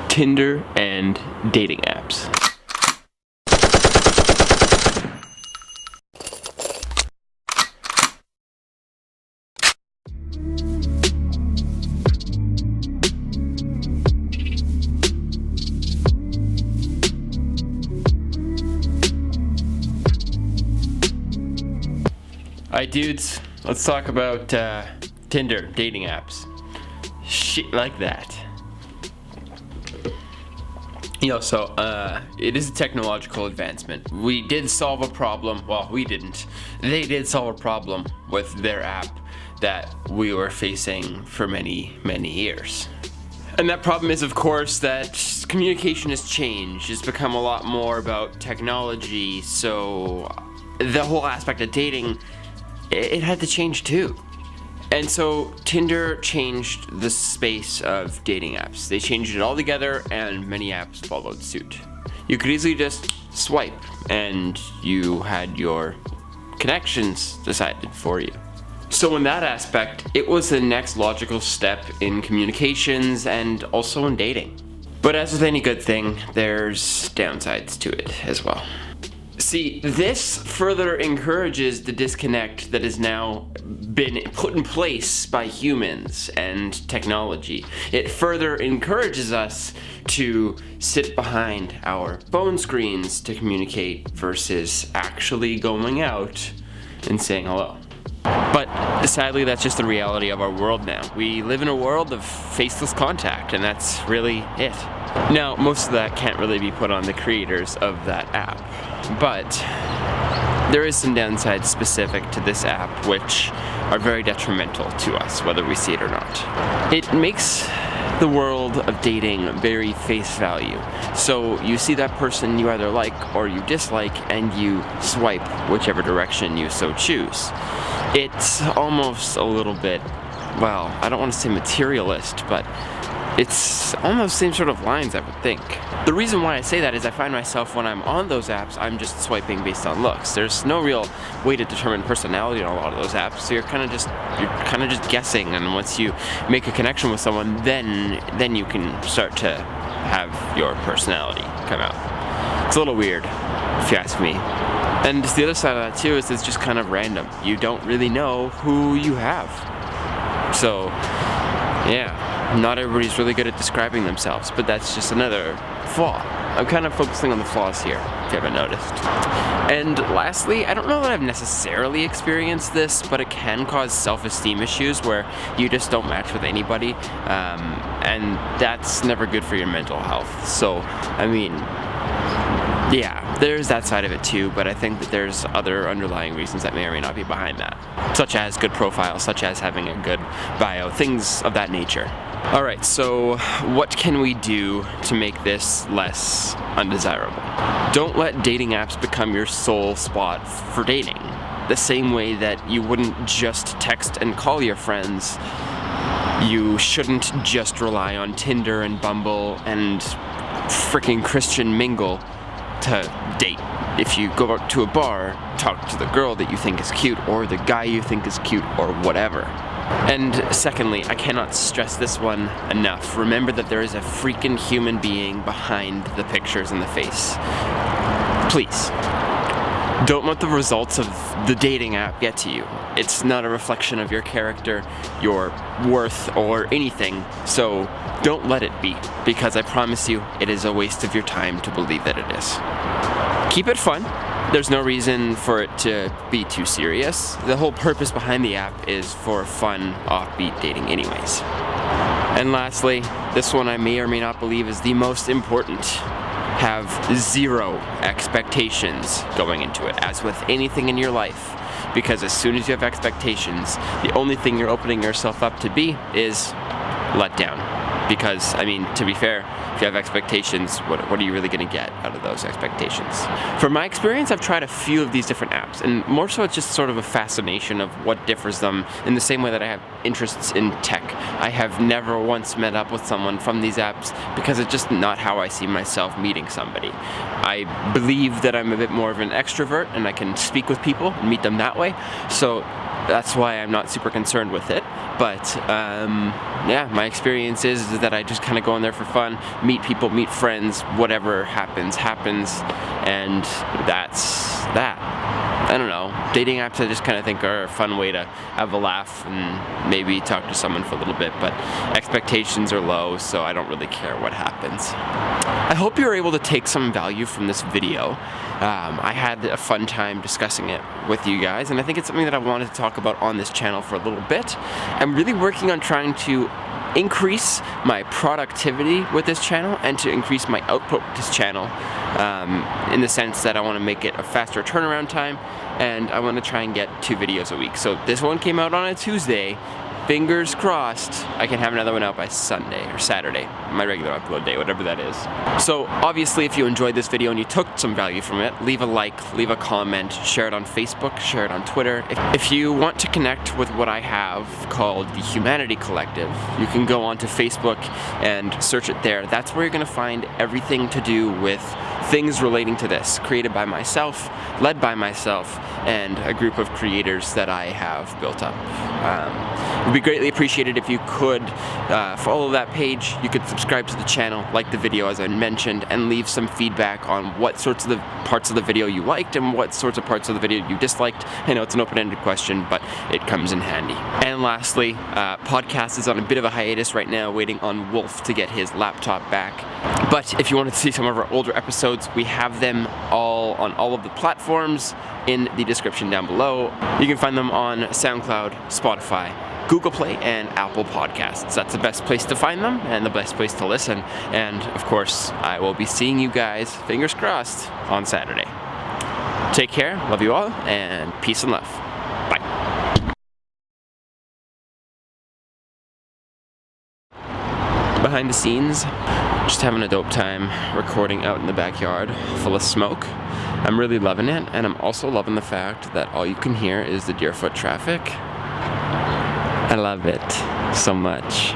Tinder and dating apps. Alright dudes, let's talk about Tinder, dating apps. Shit like that. So it is a technological advancement. We did solve a problem, well we didn't. They did solve a problem with their app that we were facing for many years. And that problem is, of course, that communication has changed. It's become a lot more about technology, so the whole aspect of dating, it had to change too. And so Tinder changed the space of dating apps. They changed it all together and many apps followed suit. You could easily just swipe and you had your connections decided for you. So in that aspect, it was the next logical step in communications and also in dating. But as with any good thing, there's downsides to it as well. See, this further encourages the disconnect that has now been put in place by humans and technology. It further encourages us to sit behind our phone screens to communicate versus actually going out and saying hello. But sadly, that's just the reality of our world now. We live in a world of faceless contact, and that's really it. Now, most of that can't really be put on the creators of that app, but there is some downsides specific to this app which are very detrimental to us, whether we see it or not. It makes the world of dating very face value. So you see that person you either like or you dislike and you swipe whichever direction you so choose. It's almost a little bit, well, I don't want to say materialist, but it's almost the same sort of lines, I would think. The reason why I say that is I find myself when I'm on those apps, I'm just swiping based on looks. There's no real way to determine personality on a lot of those apps, so you're kind of just guessing, and once you make a connection with someone, then you can start to have your personality come out. It's a little weird, if you ask me. And the other side of that too is it's just kind of random. You don't really know who you have. So, yeah. Not everybody's really good at describing themselves, but that's just another flaw. I'm kind of focusing on the flaws here, if you haven't noticed. And lastly, I don't know that I've necessarily experienced this, but it can cause self-esteem issues where you just don't match with anybody, and that's never good for your mental health. So, I mean, yeah, there's that side of it too, but I think that there's other underlying reasons that may or may not be behind that, such as good profiles, such as having a good bio, things of that nature. Alright, so what can we do to make this less undesirable? Don't let dating apps become your sole spot for dating. The same way that you wouldn't just text and call your friends, you shouldn't just rely on Tinder and Bumble and frickin' Christian Mingle to date. If you go out to a bar, talk to the girl that you think is cute or the guy you think is cute or whatever. And secondly, I cannot stress this one enough. Remember that there is a freaking human being behind the pictures and the face. Please. Don't let the results of the dating app get to you. It's not a reflection of your character, your worth, or anything, so don't let it be, because I promise you, it is a waste of your time to believe that it is. Keep it fun. There's no reason for it to be too serious. The whole purpose behind the app is for fun, offbeat dating anyways. And lastly, this one I may or may not believe is the most important. Have zero expectations going into it, as with anything in your life. Because as soon as you have expectations, the only thing you're opening yourself up to be is let down. Because, I mean, to be fair, if you have expectations, what are you really going to get out of those expectations? From my experience, I've tried a few of these different apps, and more so it's just sort of a fascination of what differs them in the same way that I have interests in tech. I have never once met up with someone from these apps because it's just not how I see myself meeting somebody. I believe that I'm a bit more of an extrovert and I can speak with people and meet them that way, so that's why I'm not super concerned with it. But yeah, my experience is that I just kind of go in there for fun, meet people, meet friends, whatever happens, and that's that. I don't know, dating apps I just kind of think are a fun way to have a laugh and maybe talk to someone for a little bit, but expectations are low, so I don't really care what happens. I hope you were able to take some value from this video. I had a fun time discussing it with you guys, and I think it's something that I wanted to talk about on this channel for a little bit. I'm really working on trying to increase my productivity with this channel and to increase my output with this channel, in the sense that I want to make it a faster turnaround time, and I want to try and get 2 videos a week. So this one came out on a Tuesday. Fingers crossed I can have another one out by Sunday or Saturday, my regular upload day, whatever that is. So obviously, if you enjoyed this video and you took some value from it, leave a like, leave a comment, share it on Facebook, share it on Twitter. If you want to connect with what I have called the Humanity Collective, you can go onto Facebook and search it there. That's where you're going to find everything to do with things relating to this, created by myself, led by myself, and a group of creators that I have built up. It would be greatly appreciated if you could follow that page. You could subscribe to the channel, like the video as I mentioned, and leave some feedback on what sorts of the parts of the video you liked and what sorts of parts of the video you disliked. I know it's an open-ended question, but it comes in handy. And lastly, podcast is on a bit of a hiatus right now, waiting on Wolf to get his laptop back. But if you wanted to see some of our older episodes, we have them all on all of the platforms in the description down below. You can find them on SoundCloud, Spotify, Google Play, and Apple Podcasts. That's the best place to find them and the best place to listen. And of course, I will be seeing you guys, fingers crossed, on Saturday. Take care, love you all, and peace and love. Bye. Behind the scenes, just having a dope time recording out in the backyard full of smoke. I'm really loving it, and I'm also loving the fact that all you can hear is the deer foot traffic. I love it so much.